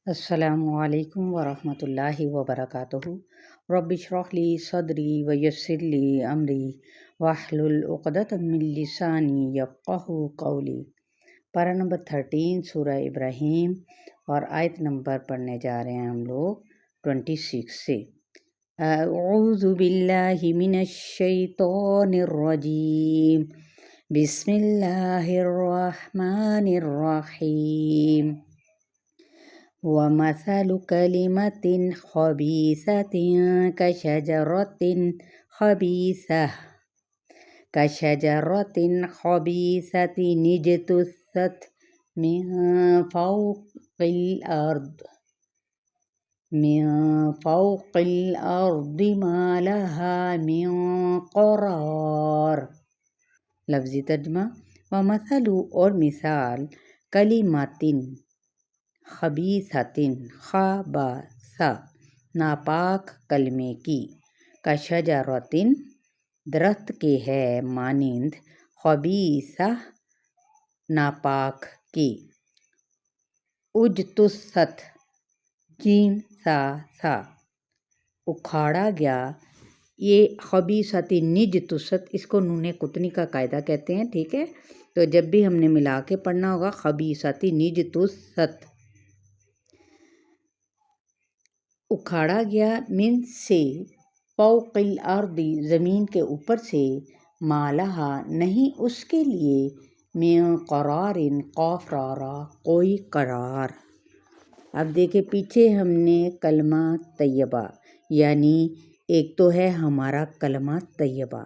السلام علیکم ورحمۃ اللہ وبرکاتہ۔ رب اشرح لی صدری ویسر لی امری واحلل عقدۃ من لسانی یفقہوا قولی۔ پارہ نمبر 13 سورہ ابراہیم اور آیت نمبر پڑھنے جا رہے ہیں ہم لوگ 26 سے۔ اعوذ باللہ من الشیطان الرجیم، بسم اللہ الرحمن الرحیم۔ وَمَثَلُ كَلِمَةٍ خَبِيثَةٍ كَشَجَرَةٍ خَبِيثَةٍ اجْتُثَّتْ مِنْ فَوْقِ الْأَرْضِ مَا لَهَا مِنْ قَرَارٍ۔ لفظی ترجمہ: وَمَثَلُ اور مثال، کلماتٍ خبیثۃٍ خبث ناپاک کلمے کی، کشجرۃٍ درخت کے ہے مانند، خبیثہ ناپاک کے، اجتثت جیم سا اکھاڑا گیا۔ یہ خبیثۃ اجتثت، اس کو نون قطنی کا قاعدہ کہتے ہیں، ٹھیک ہے؟ تو جب بھی ہم نے ملا کے پڑھنا ہوگا خبیثۃ اجتثت، اکھاڑا گیا، من سے، فوق الارض زمین کے اوپر سے، ما لہا نہیں اس کے لیے، من قرار قاف را را کوئی قرار۔ اب دیکھیں پیچھے ہم نے کلمہ طیبہ، یعنی ایک تو ہے ہمارا کلمہ طیبہ،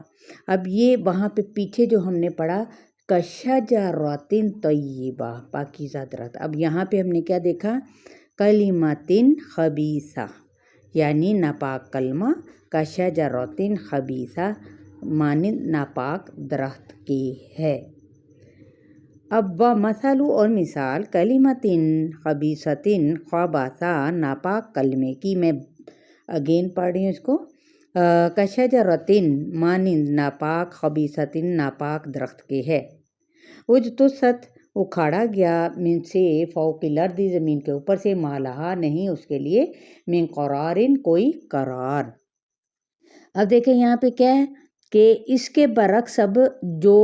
اب یہ وہاں پہ پیچھے جو ہم نے پڑھا کشجرۃ طیبہ پاکیزہ درخت، اب یہاں پہ ہم نے کیا دیکھا؟ کلمۃ خبیثہ یعنی ناپاک کلمہ، کشجرۃ خبیثہ مانند ناپاک درخت کی ہے۔ اب وَمَثَلُ اور مثال، کلمۃ خبیثۃ خبثہ ناپاک کلمے کی، میں اگین پڑھ رہی ہوں اس کو، کشجرۃ مانند ناپاک، خبیثۃ ناپاک درخت کے ہے، اجتثت اکھاڑا گیا، من سے فوق الارض زمین کے اوپر سے، ما لہا نہیں اس کے لیے، من قرار کوئی قرار۔ اب دیکھیں یہاں پہ کیا ہے کہ اس کے برعکس اب جو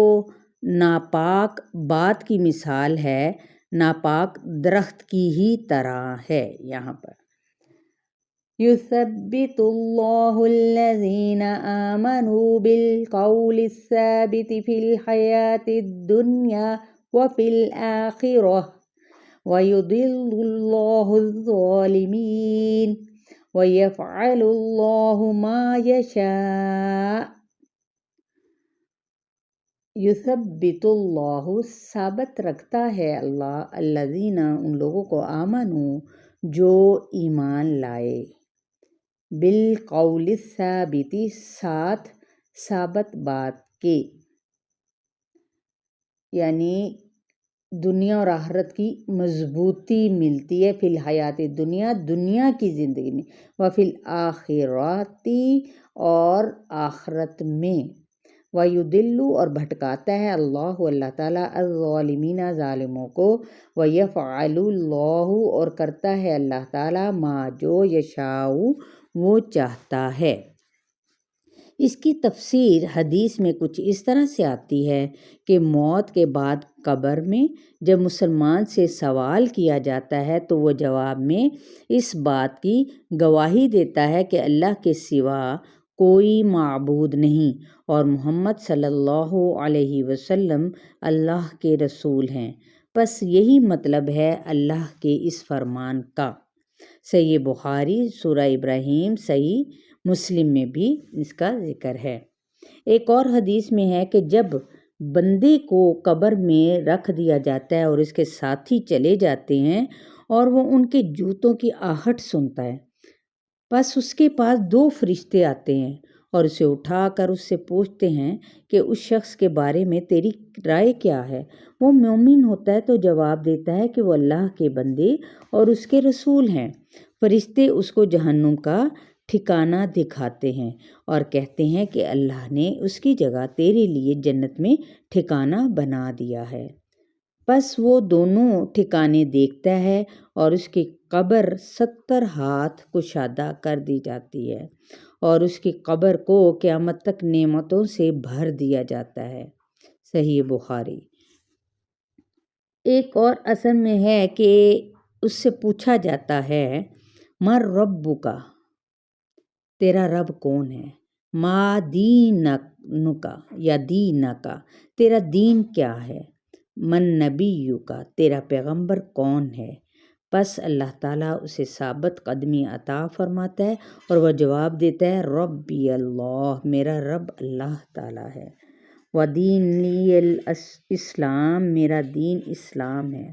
ناپاک بات کی مثال ہے، ناپاک درخت کی ہی طرح ہے یہاں پر۔ یثبت اللہ الذین آمنوا بالقول الثابت فی الحیاۃ الدنیا وفی الآخرہ ویضل اللہ الظالمین ویفعل اللہ ما یشاء۔ یثبت اللہ ثابت رکھتا ہے اللہ، الذین ان لوگوں کو، آمنوا جو ایمان لائے، بالقول الثابت ساتھ ثابت بات کے، یعنی دنیا اور آخرت کی مضبوطی ملتی ہے، فی الحیات دنیا دنیا کی زندگی میں، وفی الآخرات اور آخرت میں، ویضل اور بھٹکاتا ہے اللہ تعالیٰ، الظالمین ظالموں کو، ویفعل اللہ اور کرتا ہے اللہ تعالیٰ، ما جو یشاء وہ چاہتا ہے۔ اس کی تفسیر حدیث میں کچھ اس طرح سے آتی ہے کہ موت کے بعد قبر میں جب مسلمان سے سوال کیا جاتا ہے تو وہ جواب میں اس بات کی گواہی دیتا ہے کہ اللہ کے سوا کوئی معبود نہیں اور محمد صلی اللہ علیہ وسلم اللہ کے رسول ہیں، بس یہی مطلب ہے اللہ کے اس فرمان کا۔ صحیح بخاری سورہ ابراہیم، صحیح مسلم میں بھی اس کا ذکر ہے۔ ایک اور حدیث میں ہے کہ جب بندے کو قبر میں رکھ دیا جاتا ہے اور اس کے ساتھی چلے جاتے ہیں اور وہ ان کے جوتوں کی آہٹ سنتا ہے، بس اس کے پاس 2 فرشتے آتے ہیں اور اسے اٹھا کر اس سے پوچھتے ہیں کہ اس شخص کے بارے میں تیری رائے کیا ہے؟ وہ مومن ہوتا ہے تو جواب دیتا ہے کہ وہ اللہ کے بندے اور اس کے رسول ہیں۔ فرشتے اس کو جہنم کا ٹھکانہ دکھاتے ہیں اور کہتے ہیں کہ اللہ نے اس کی جگہ تیرے لیے جنت میں ٹھکانہ بنا دیا ہے۔ پس وہ دونوں ٹھکانے دیکھتا ہے اور اس کی قبر 70 ہاتھ کشادہ کر دی جاتی ہے اور اس کی قبر کو قیامت تک نعمتوں سے بھر دیا جاتا ہے۔ صحیح بخاری۔ ایک اور اثر میں ہے کہ اس سے پوچھا جاتا ہے مر ربک، تیرا رب کون ہے؟ ما دینک یا دینک، تیرا دین کیا ہے؟ من نبیک، تیرا پیغمبر کون ہے؟ پس اللہ تعالیٰ اسے ثابت قدمی عطا فرماتا ہے اور وہ جواب دیتا ہے ربی اللہ، میرا رب اللہ تعالیٰ ہے۔ ودین لی الاسلام، میرا دین اسلام ہے۔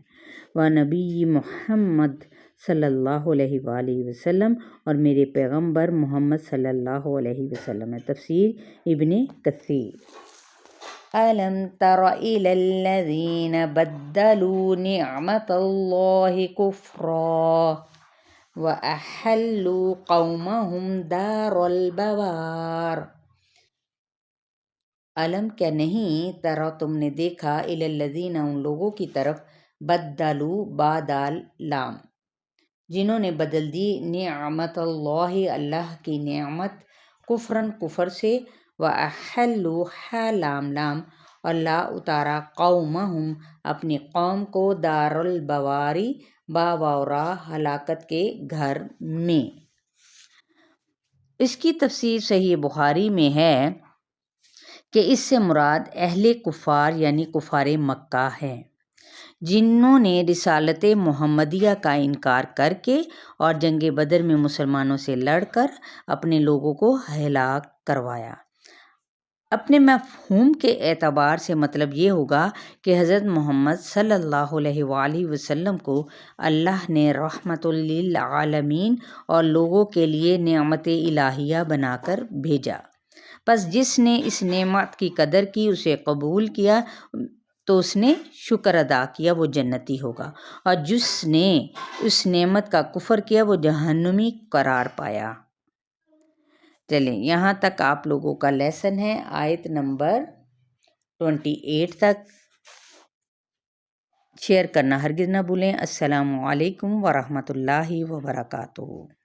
ونبی محمد صلی اللہ علیہ وآلہ وسلم، اور میرے پیغمبر محمد صلی اللہ علیہ وسلم ہے۔ تفسیر ابن کثیر۔ أَلَمْ تَرَ إِلَى الَّذِينَ بَدَّلُوا نِعْمَةَ اللَّهِ كُفْرًا وَأَحَلُّوا قَوْمَهُمْ دَارَ الْبَوَارِ۔ علم کیا نہیں، ترا تم نے دیکھا، الی الذین ان لوگوں کی طرف، بدلوا بادال لام، جنہوں نے بدل دی نعمت اللہ، اللہ کی نعمت، کفرن کفر سے، واحلوا ہا لام لام، اور لا اتارا قومہم اپنی قوم کو، دار البواری باورا ہلاکت کے گھر میں۔ اس کی تفسیر صحیح بخاری میں ہے کہ اس سے مراد اہل کفار یعنی کفار مکہ ہے، جنہوں نے رسالت محمدیہ کا انکار کر کے اور جنگ بدر میں مسلمانوں سے لڑ کر اپنے لوگوں کو ہلاک کروایا۔ اپنے مفہوم کے اعتبار سے مطلب یہ ہوگا کہ حضرت محمد صلی اللہ علیہ وآلہ وسلم کو اللہ نے رحمت للعالمین اور لوگوں کے لیے نعمت الہیہ بنا کر بھیجا۔ پس جس نے اس نعمت کی قدر کی، اسے قبول کیا تو اس نے شکر ادا کیا، وہ جنتی ہوگا، اور جس نے اس نعمت کا کفر کیا وہ جہنمی قرار پایا۔ چلیں یہاں تک آپ لوگوں کا لیسن ہے، آیت نمبر 28 تک۔ شیئر کرنا ہرگز نہ بھولیں۔ السلام علیکم ورحمۃ اللہ وبرکاتہ۔